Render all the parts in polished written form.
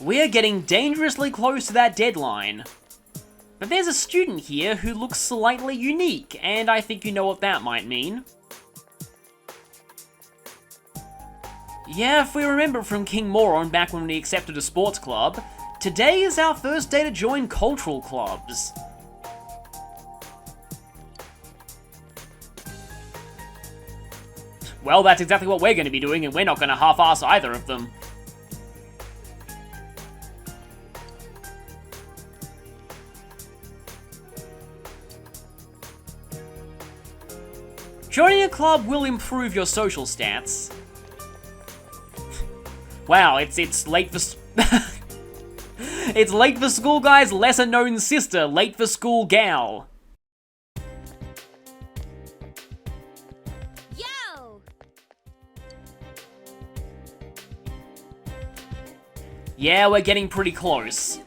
We're getting dangerously close to that deadline. But there's a student here who looks slightly unique, and I think you know what that might mean. Yeah, if we remember from King Moron back when we accepted a sports club, today is our first day to join cultural clubs. Well, that's exactly what we're going to be doing, and we're not going to half-ass either of them. Joining a club will improve your social stats. Wow, it's late for it's late for school guy's lesser known sister, late for school gal. Yo! Yeah, we're getting pretty close.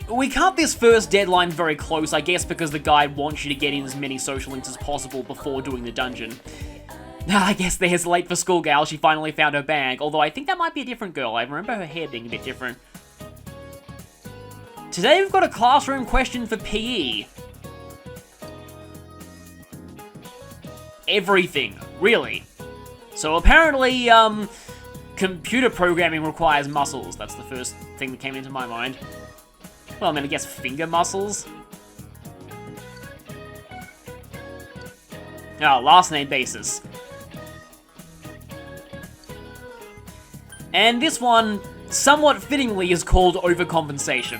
We cut this first deadline very close, I guess because the guide wants you to get in as many social links as possible before doing the dungeon. I guess there's late for school gal, she finally found her bag, although I think that might be a different girl, I remember her hair being a bit different. Today we've got a classroom question for PE. Everything, really. So apparently, computer programming requires muscles, that's the first thing that came into my mind. Well, I mean, I guess finger muscles? Oh, last name basis. And this one, somewhat fittingly, is called overcompensation.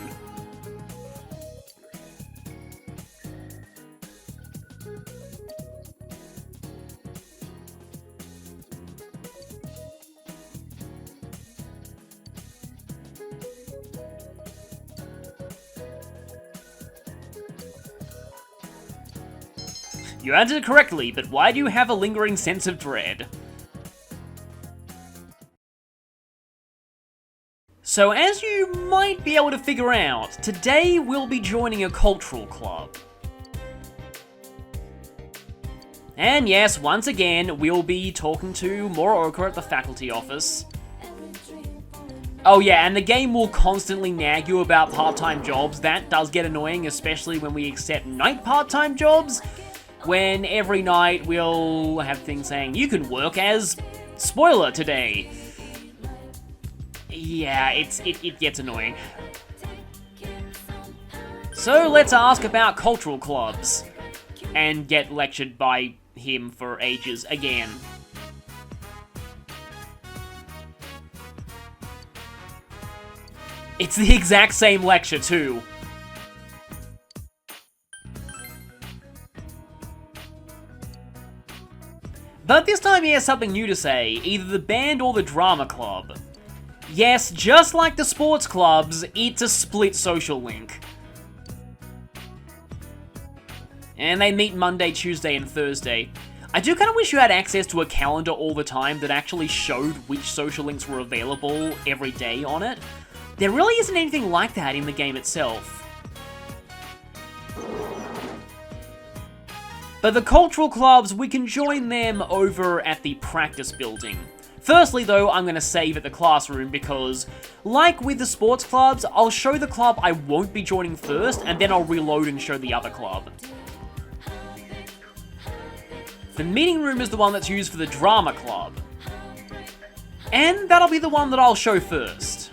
You answered correctly, but why do you have a lingering sense of dread? So as you might be able to figure out, today we'll be joining a cultural club. And yes, once again, we'll be talking to Mwahahahaha at the faculty office. Oh yeah, and the game will constantly nag you about part-time jobs. That does get annoying, especially when we accept night part-time jobs. When every night we'll have things saying, you can work as spoiler today. Yeah, it gets annoying. So let's ask about cultural clubs. And get lectured by him for ages again. It's the exact same lecture too. But this time he has something new to say, either the band or the drama club. Yes, just like the sports clubs, it's a split social link. And they meet Monday, Tuesday, and Thursday. I do kind of wish you had access to a calendar all the time that actually showed which social links were available every day on it. There really isn't anything like that in the game itself. But the cultural clubs, we can join them over at the practice building. Firstly though, I'm going to save at the classroom because, like with the sports clubs, I'll show the club I won't be joining first, and then I'll reload and show the other club. The meeting room is the one that's used for the drama club. And that'll be the one that I'll show first.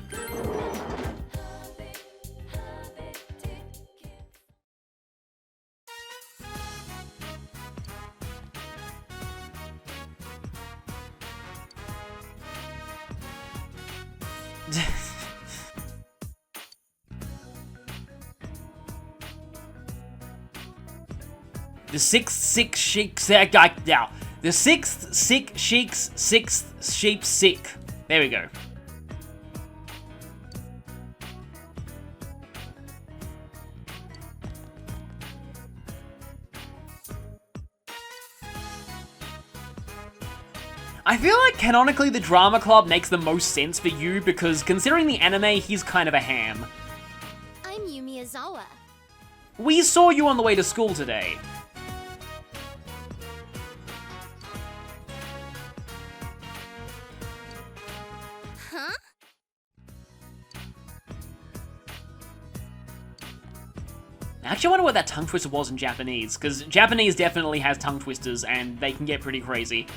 The sixth sick sheik's now. The sixth sick sheik's sixth sheep sick. There we go. I feel like canonically the drama club makes the most sense for you because considering the anime, he's kind of a ham. I'm Yumi Azawa. We saw you on the way to school today. Actually, I wonder what that tongue twister was in Japanese, because Japanese definitely has tongue twisters, and they can get pretty crazy.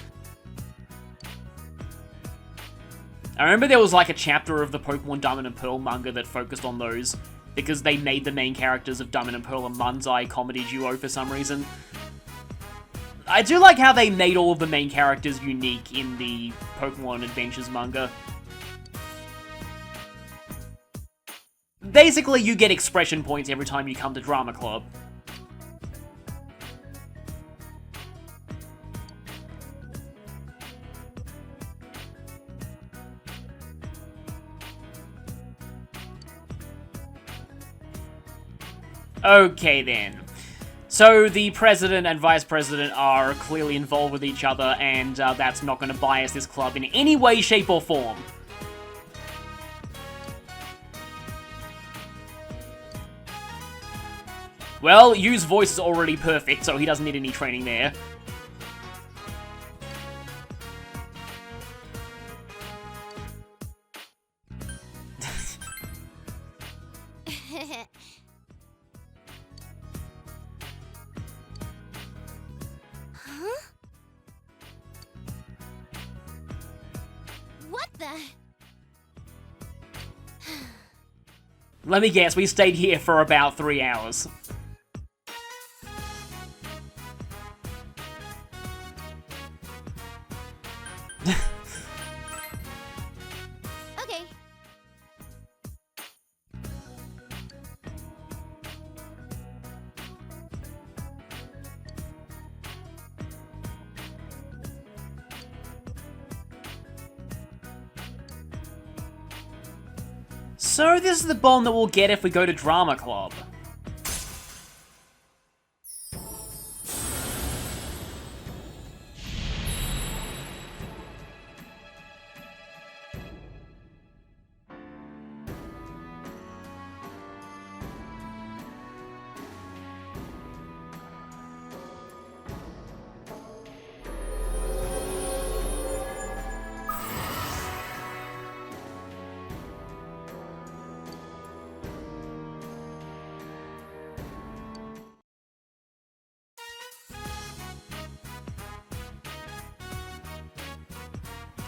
I remember there was like a chapter of the Pokemon Diamond and Pearl manga that focused on those, because they made the main characters of Diamond and Pearl a manzai comedy duo for some reason. I do like how they made all of the main characters unique in the Pokemon Adventures manga. Basically, you get expression points every time you come to Drama Club. Okay then. So the president and vice president are clearly involved with each other, and that's not going to bias this club in any way, shape, or form. Well, Yu's voice is already perfect, so he doesn't need any training there. Huh? What the? Let me guess, we stayed here for about 3 hours. Okay. So this is the bomb that we'll get if we go to Drama Club.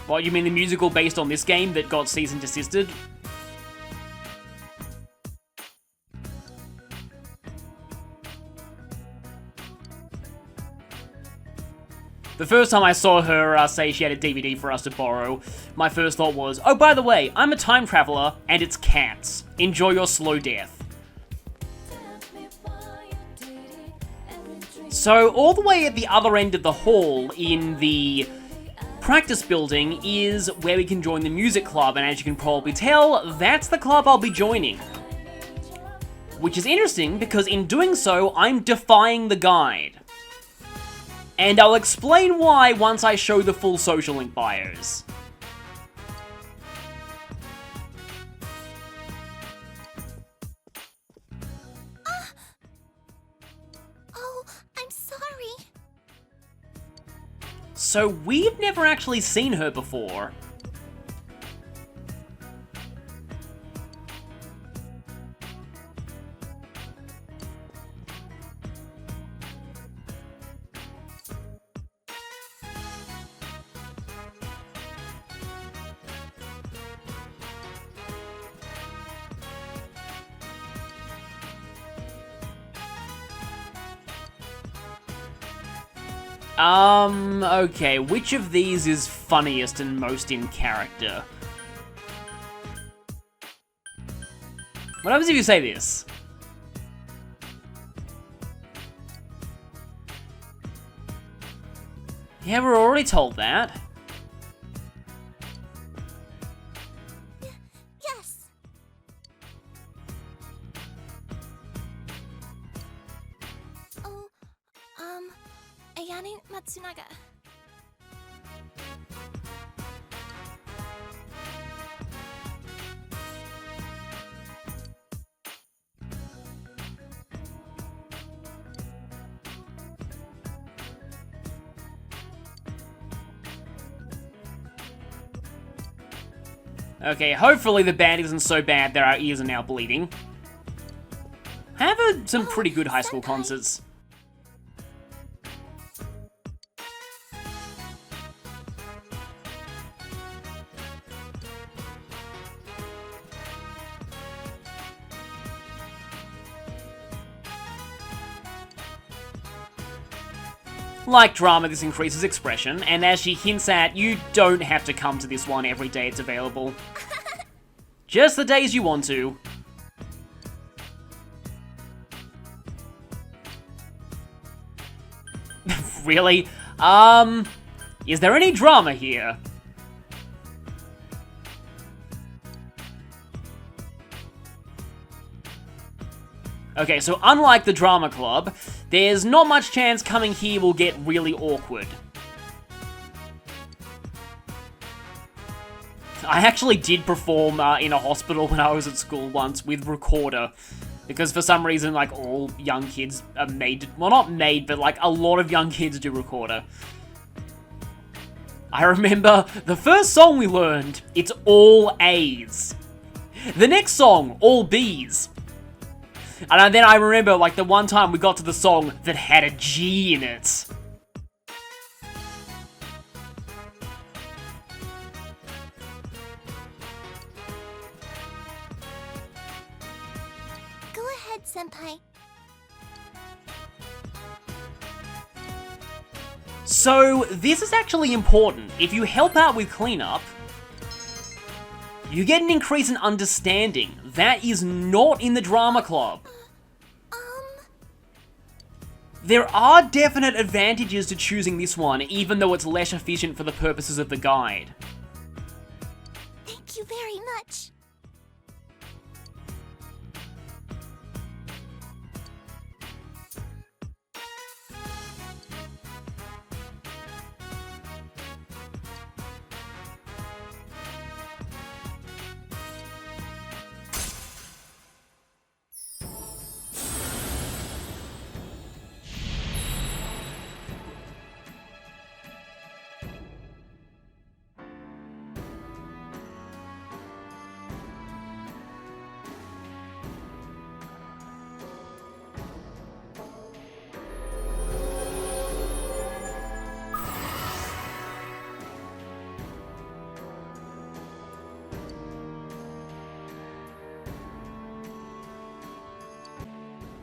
What, you mean the musical based on this game that got cease and desisted? The first time I saw her say she had a DVD for us to borrow, my first thought was, oh, by the way, I'm a time traveler, and it's cats. Enjoy your slow death. So, all the way at the other end of the hall in the practice building is where we can join the music club, and as you can probably tell, that's the club I'll be joining. Which is interesting, because in doing so, I'm defying the guide. And I'll explain why once I show the full social link bios. Oh, I'm sorry. So we've never actually seen her before. Okay, which of these is funniest and most in character? What happens if you say this? Yeah, we're already told that. Yes. Oh, Ayane Matsunaga. Okay, hopefully the band isn't so bad that our ears are now bleeding. Have her were some pretty good high school concerts. Like drama, this increases expression, and as she hints at, you don't have to come to this one every day it's available. Just the days you want to. Really? Is there any drama here? Okay, so unlike the drama club, there's not much chance coming here will get really awkward. I actually did perform in a hospital when I was at school once with recorder. Because for some reason, like, all young kids are made... Well, not made, but, like, a lot of young kids do recorder. I remember the first song we learned, it's all A's. The next song, all B's. And then I remember, like, the one time we got to the song that had a G in it. Go ahead, Senpai. So, this is actually important. If you help out with cleanup, you get an increase in understanding. That is not in the drama club. There are definite advantages to choosing this one, even though it's less efficient for the purposes of the guide. Thank you very much.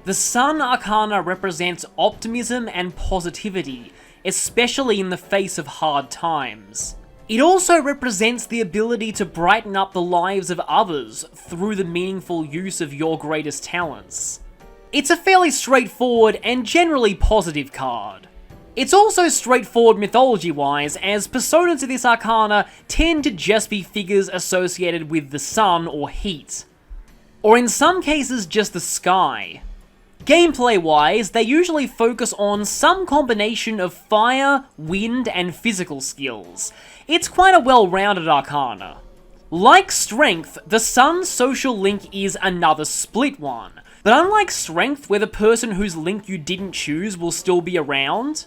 The Sun Arcana represents optimism and positivity, especially in the face of hard times. It also represents the ability to brighten up the lives of others through the meaningful use of your greatest talents. It's a fairly straightforward and generally positive card. It's also straightforward mythology-wise, as personas of this arcana tend to just be figures associated with the sun or heat. Or in some cases, just the sky. Gameplay-wise, they usually focus on some combination of fire, wind, and physical skills. It's quite a well-rounded arcana. Like Strength, the Sun's social link is another split one, but unlike Strength, where the person whose link you didn't choose will still be around,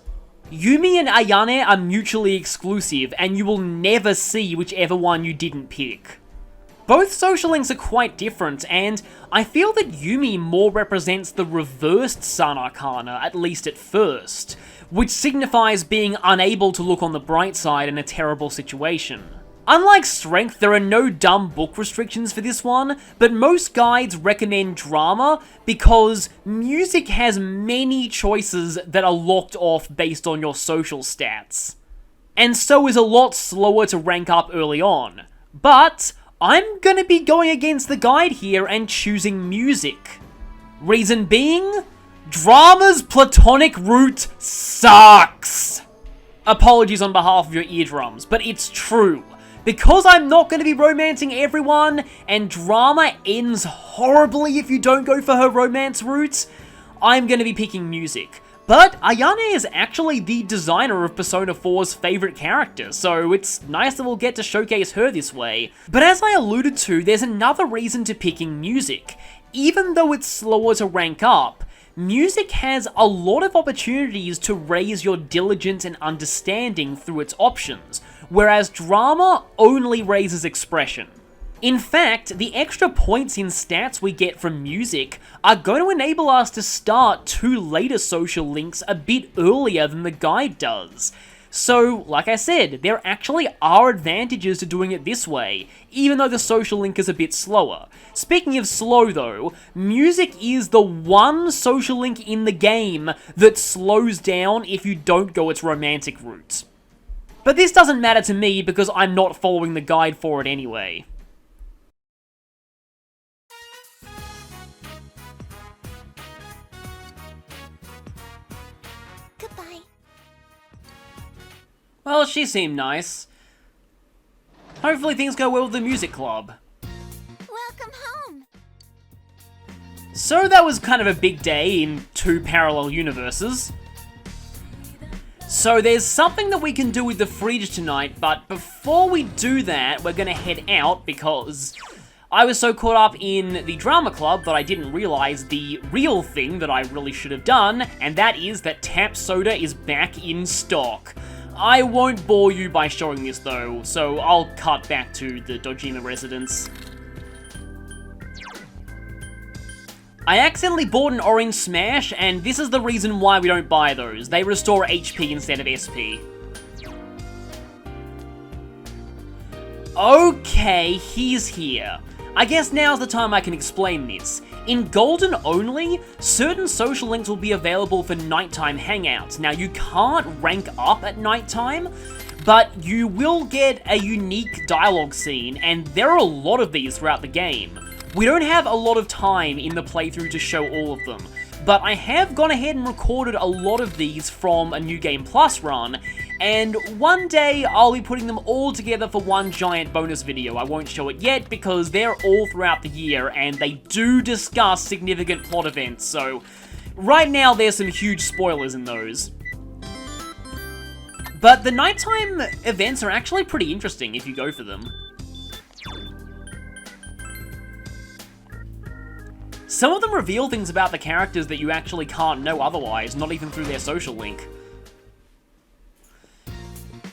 Yumi and Ayane are mutually exclusive, and you will never see whichever one you didn't pick. Both social links are quite different, and I feel that Yumi more represents the reversed Sun Arcana, at least at first, which signifies being unable to look on the bright side in a terrible situation. Unlike Strength, there are no dumb book restrictions for this one, but most guides recommend Drama because music has many choices that are locked off based on your social stats, and so is a lot slower to rank up early on. But I'm gonna be going against the guide here and choosing music. Reason being, Drama's platonic route sucks! Apologies on behalf of your eardrums, but it's true. Because I'm not going to be romancing everyone, and Drama ends horribly if you don't go for her romance route, I'm going to be picking music. But Ayane is actually the designer of Persona 4's favourite character, so it's nice that we'll get to showcase her this way. But as I alluded to, there's another reason to picking music. Even though it's slower to rank up, music has a lot of opportunities to raise your diligence and understanding through its options, whereas Drama only raises expression. In fact, the extra points in stats we get from music are going to enable us to start 2 later social links a bit earlier than the guide does. So, like I said, there actually are advantages to doing it this way, even though the social link is a bit slower. Speaking of slow though, music is the one social link in the game that slows down if you don't go its romantic route. But this doesn't matter to me because I'm not following the guide for it anyway. Goodbye. Well, she seemed nice. Hopefully things go well with the music club. Welcome home. So that was kind of a big day in 2 parallel universes. So there's something that we can do with the fridge tonight, but before we do that, we're gonna head out because I was so caught up in the drama club that I didn't realize the real thing that I really should have done, and that is that tap soda is back in stock. I won't bore you by showing this though, so I'll cut back to the Dojima residence. I accidentally bought an orange smash, and this is the reason why we don't buy those. They restore HP instead of SP. Okay, he's here. I guess now's the time I can explain this. In Golden only, certain social links will be available for nighttime hangouts. Now, you can't rank up at nighttime, but you will get a unique dialogue scene, and there are a lot of these throughout the game. We don't have a lot of time in the playthrough to show all of them, but I have gone ahead and recorded a lot of these from a New Game Plus run, and one day I'll be putting them all together for one giant bonus video. I won't show it yet because they're all throughout the year and they do discuss significant plot events, so right now there's some huge spoilers in those. But the nighttime events are actually pretty interesting if you go for them. Some of them reveal things about the characters that you actually can't know otherwise, not even through their social link.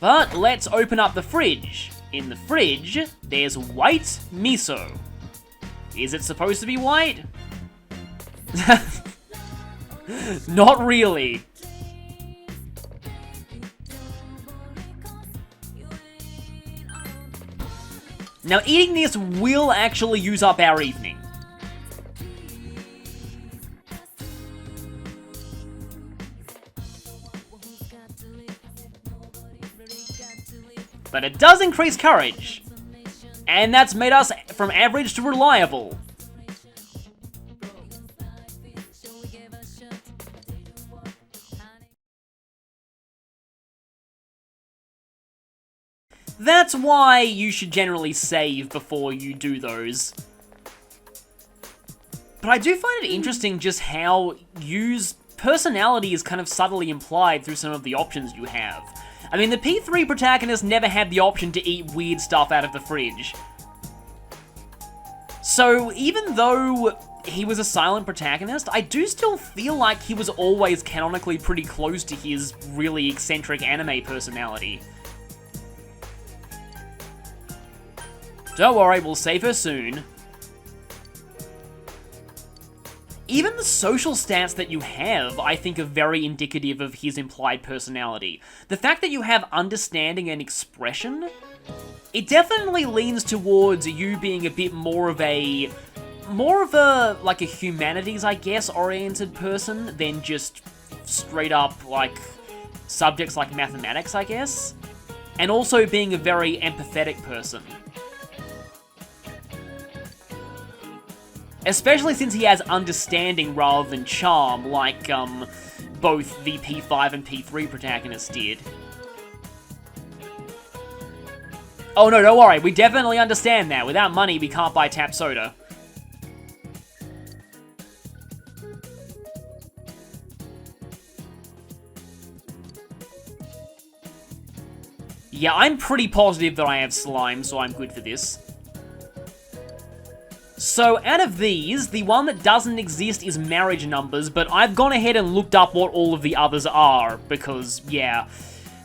But let's open up the fridge. In the fridge, there's white miso. Is it supposed to be white? Not really. Now, eating this will actually use up our evening. But it does increase courage. And that's made us from average to reliable. That's why you should generally save before you do those. But I do find it interesting just how Yu's personality is kind of subtly implied through some of the options you have. I mean, the P3 protagonist never had the option to eat weird stuff out of the fridge. So, even though he was a silent protagonist, I do still feel like he was always canonically pretty close to his really eccentric anime personality. Don't worry, we'll save her soon. Even the social stats that you have, I think, are very indicative of his implied personality. The fact that you have understanding and expression, it definitely leans towards you being a bit more of a, like a humanities, I guess, oriented person than just straight up, like, subjects like mathematics, I guess. And also being a very empathetic person. Especially since he has understanding rather than charm, like, both the P5 and P3 protagonists did. Oh no, don't worry, we definitely understand that. Without money, we can't buy tap soda. Yeah, I'm pretty positive that I have slime, so I'm good for this. So, out of these, the one that doesn't exist is marriage numbers, but I've gone ahead and looked up what all of the others are, because, yeah,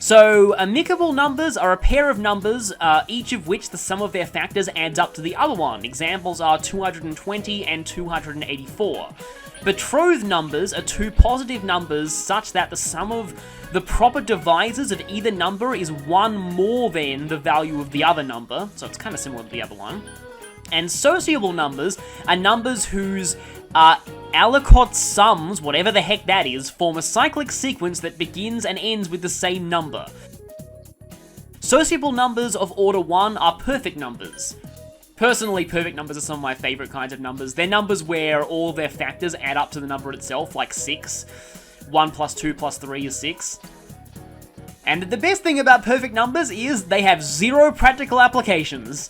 So, amicable numbers are a pair of numbers, each of which the sum of their factors adds up to the other one. Examples are 220 and 284. Betrothed numbers are two positive numbers such that the sum of the proper divisors of either number is one more than the value of the other number, so it's kind of similar to the other one. And sociable numbers are numbers whose Aliquot sums, whatever the heck that is, form a cyclic sequence that begins and ends with the same number. Sociable numbers of order 1 are perfect numbers. Personally, perfect numbers are some of my favorite kinds of numbers. They're numbers where all their factors add up to the number itself, like 6. 1 plus 2 plus 3 is 6. And the best thing about perfect numbers is they have zero practical applications,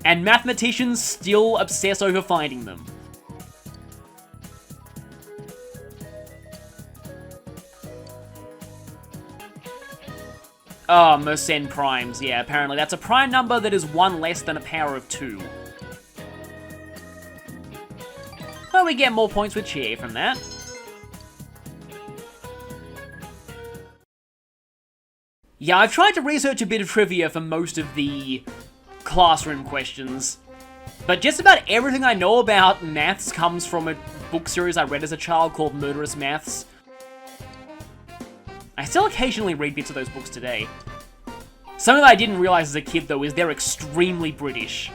and mathematicians still obsess over finding them. Oh, Mersenne primes. Yeah, apparently that's a prime number that is 1 less than a power of 2. Well, we get more points with cheer from that. Yeah, I've tried to research a bit of trivia for most of the classroom questions, but just about everything I know about maths comes from a book series I read as a child called Murderous Maths. I still occasionally read bits of those books today. Something that I didn't realize as a kid, though, is they're extremely British.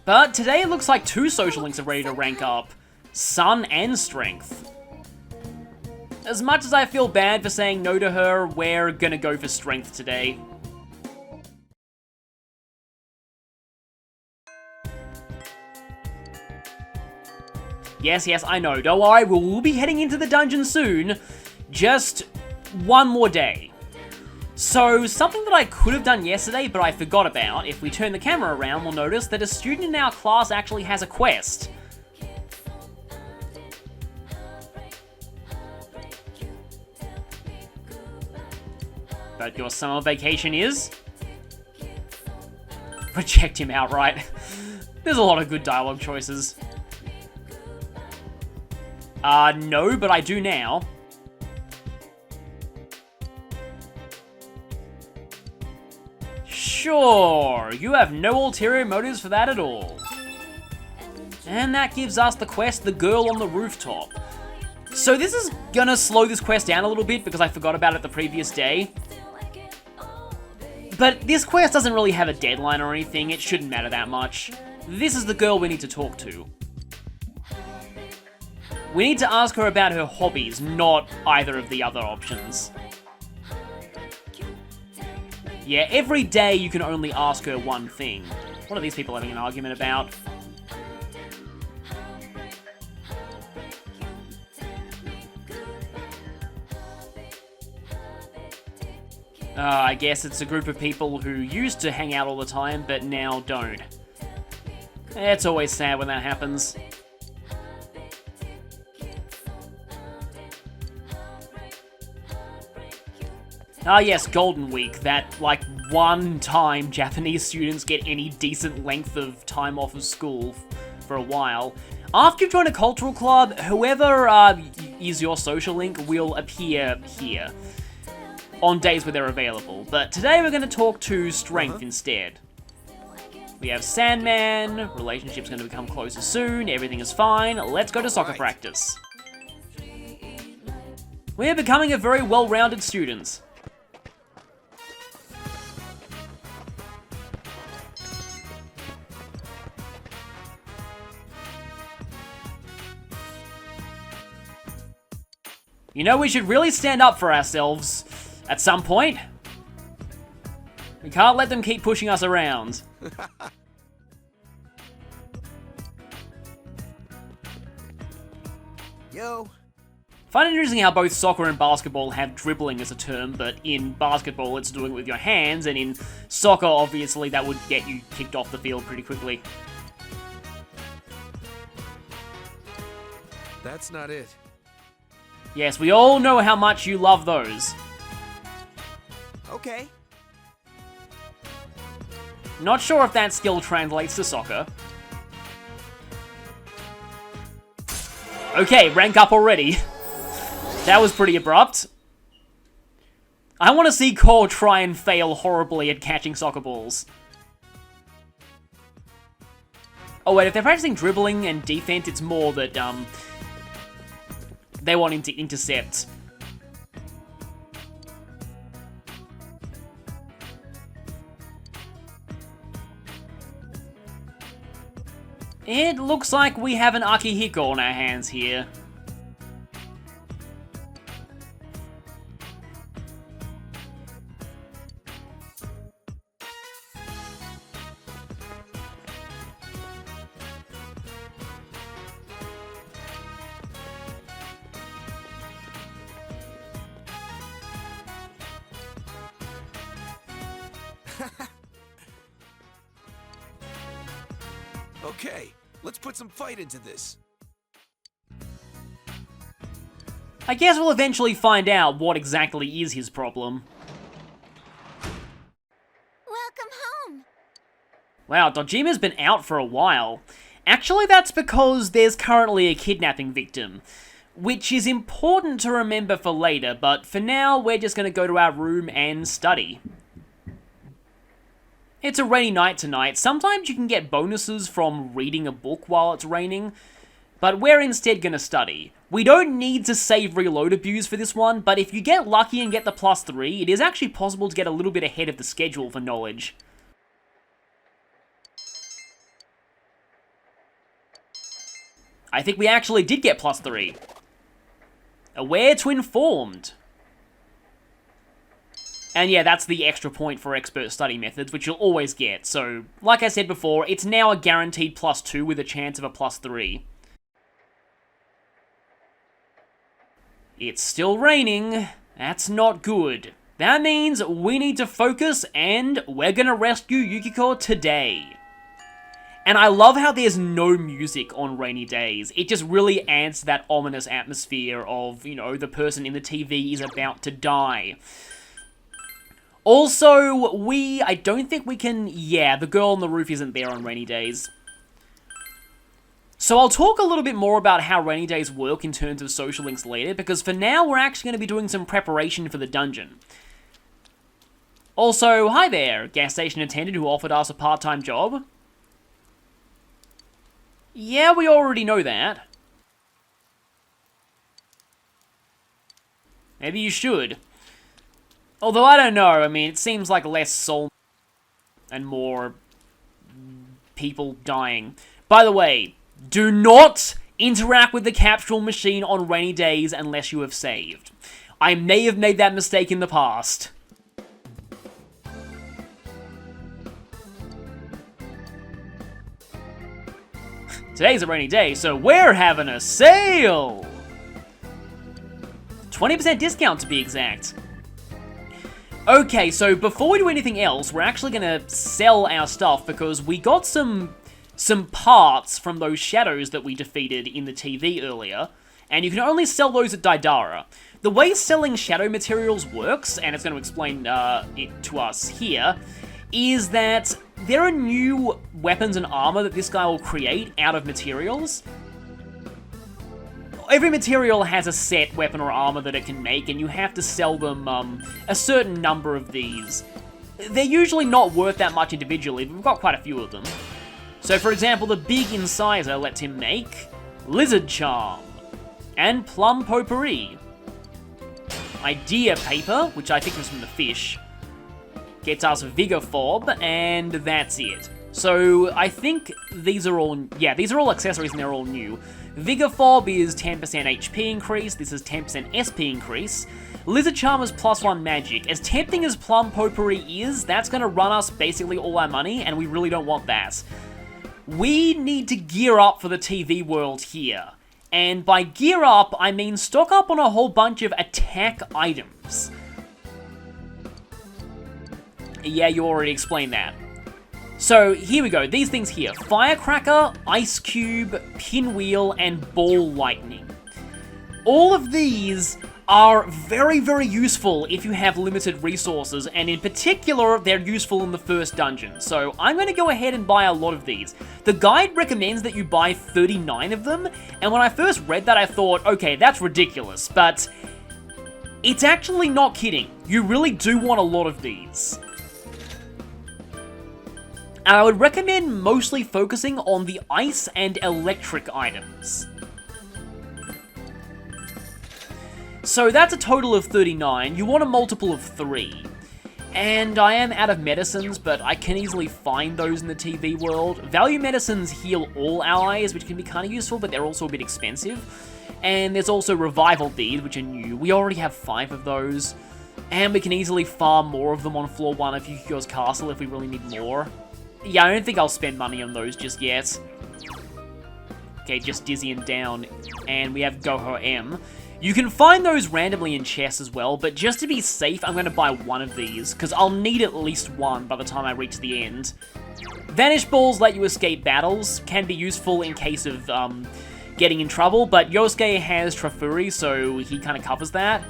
But today it looks like 2 social links are ready to rank up. Sun and Strength. As much as I feel bad for saying no to her, we're gonna go for Strength today. Yes, I know. Don't worry, we'll be heading into the dungeon soon. Just one more day. So, something that I could have done yesterday, but I forgot about, if we turn the camera around, we'll notice that a student in our class actually has a quest. But your summer vacation is? Reject him outright. There's a lot of good dialogue choices. No, but I do now. Sure, you have no ulterior motives for that at all. And that gives us the quest, The Girl on the Rooftop. So this is gonna slow this quest down a little bit because I forgot about it the previous day. But this quest doesn't really have a deadline or anything, it shouldn't matter that much. This is the girl we need to talk to. We need to ask her about her hobbies, not either of the other options. Yeah, every day you can only ask her one thing. What are these people having an argument about? I guess it's a group of people who used to hang out all the time, but now don't. It's always sad when that happens. Ah yes, Golden Week, that, like, one time Japanese students get any decent length of time off of school for a while. After you've joined a cultural club, whoever is your social link will appear here on days where they're available. But today we're going to talk to Strength instead. We have Sandman, relationship's going to become closer soon, everything is fine, let's go to soccer practice. We're becoming a very well-rounded student. You know, we should really stand up for ourselves at some point. We can't let them keep pushing us around. Yo. Find it interesting how both soccer and basketball have dribbling as a term, but in basketball it's doing it with your hands, and in soccer, obviously, that would get you kicked off the field pretty quickly. That's not it. Yes, we all know how much you love those. Okay. Not sure if that skill translates to soccer. Okay, rank up already. That was pretty abrupt. I want to see Cole try and fail horribly at catching soccer balls. Oh wait, if they're practicing dribbling and defense, it's more that, they want him to intercept. It looks like we have an Akihiko on our hands here. Okay, let's put some fight into this. I guess we'll eventually find out what exactly is his problem. Welcome home. Wow, Dojima's been out for a while. Actually, that's because there's currently a kidnapping victim, which is important to remember for later, but for now, we're just gonna go to our room and study. It's a rainy night tonight. Sometimes you can get bonuses from reading a book while it's raining, but we're instead gonna study. We don't need to save reload abuse for this one, but if you get lucky and get the +3, it is actually possible to get a little bit ahead of the schedule for knowledge. I think we actually did get +3. Aware to informed. And yeah, that's the extra point for expert study methods, which you'll always get. So, like I said before, it's now a guaranteed +2 with a chance of a +3. It's still raining. That's not good. That means we need to focus, and we're gonna rescue Yukiko today. And I love how there's no music on rainy days. It just really adds to that ominous atmosphere of, you know, the person in the TV is about to die. Also, I don't think we can, yeah, the girl on the roof isn't there on rainy days. So I'll talk a little bit more about how rainy days work in terms of social links later, because for now, we're actually going to be doing some preparation for the dungeon. Also, hi there, gas station attendant who offered us a part-time job. Yeah, we already know that. Maybe you should. Although, I don't know, I mean, it seems like less soul and more people dying. By the way, do not interact with the capsule machine on rainy days unless you have saved. I may have made that mistake in the past. Today's a rainy day, so we're having a sale! 20% discount to be exact. Okay, so before we do anything else, we're actually gonna sell our stuff because we got some parts from those shadows that we defeated in the TV earlier, and you can only sell those at Daidara. The way selling shadow materials works, and it's going to explain it to us here, is that there are new weapons and armor that this guy will create out of materials. Every material has a set weapon or armor that it can make, and you have to sell them a certain number of these. They're usually not worth that much individually, but we've got quite a few of them. So for example, the big incisor lets him make Lizard Charm and Plum Potpourri. Idea Paper, which I think was from the fish, gets us Vigor Fob, and that's it. So I think these are all, yeah, these are all accessories and they're all new. Vigor Fob is 10% HP increase, this is 10% SP increase. Lizard Charm is +1 magic. As tempting as Plum Potpourri is, that's going to run us basically all our money, and we really don't want that. We need to gear up for the TV world here. And by gear up, I mean stock up on a whole bunch of attack items. Yeah, you already explained that. So, here we go. These things here. Firecracker, Ice Cube, Pinwheel, and Ball Lightning. All of these are very, very useful if you have limited resources, and in particular, they're useful in the first dungeon. So, I'm going to go ahead and buy a lot of these. The guide recommends that you buy 39 of them, and when I first read that, I thought, okay, that's ridiculous, but It's actually not kidding. You really do want a lot of these. And I would recommend mostly focusing on the ice and electric items. So that's a total of 39. You want a multiple of 3. And I am out of medicines, but I can easily find those in the TV world. Value medicines heal all allies, which can be kind of useful, but they're also a bit expensive. And there's also revival beads, which are new. We already have 5 of those. And we can easily farm more of them on floor 1 of Yukiko's castle if we really need more. Yeah, I don't think I'll spend money on those just yet. Okay, just Dizzy and down. And we have Goho M. You can find those randomly in chests as well, but just to be safe, I'm going to buy 1 of these, because I'll need at least 1 by the time I reach the end. Vanish Balls let you escape battles, can be useful in case of getting in trouble, but Yosuke has Trafuri, so he kind of covers that.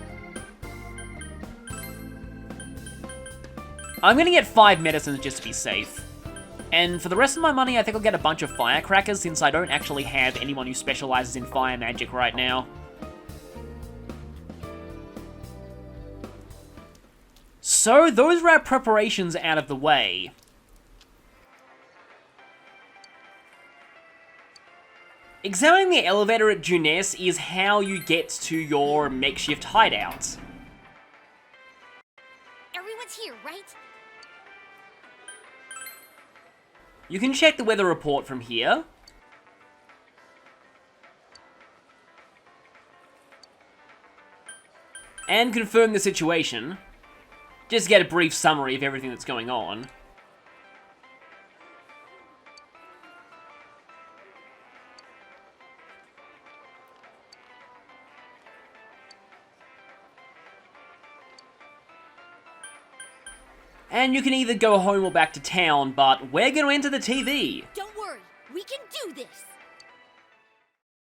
I'm going to get 5 medicines just to be safe. And for the rest of my money, I think I'll get a bunch of firecrackers, since I don't actually have anyone who specializes in fire magic right now. So, those were our preparations out of the way. Examining the elevator at Junes is how you get to your makeshift hideout. Everyone's here, right? You can check the weather report from here. And confirm the situation. Just get a brief summary of everything that's going on. And you can either go home or back to town, but we're going to enter the TV. Don't worry, we can do this!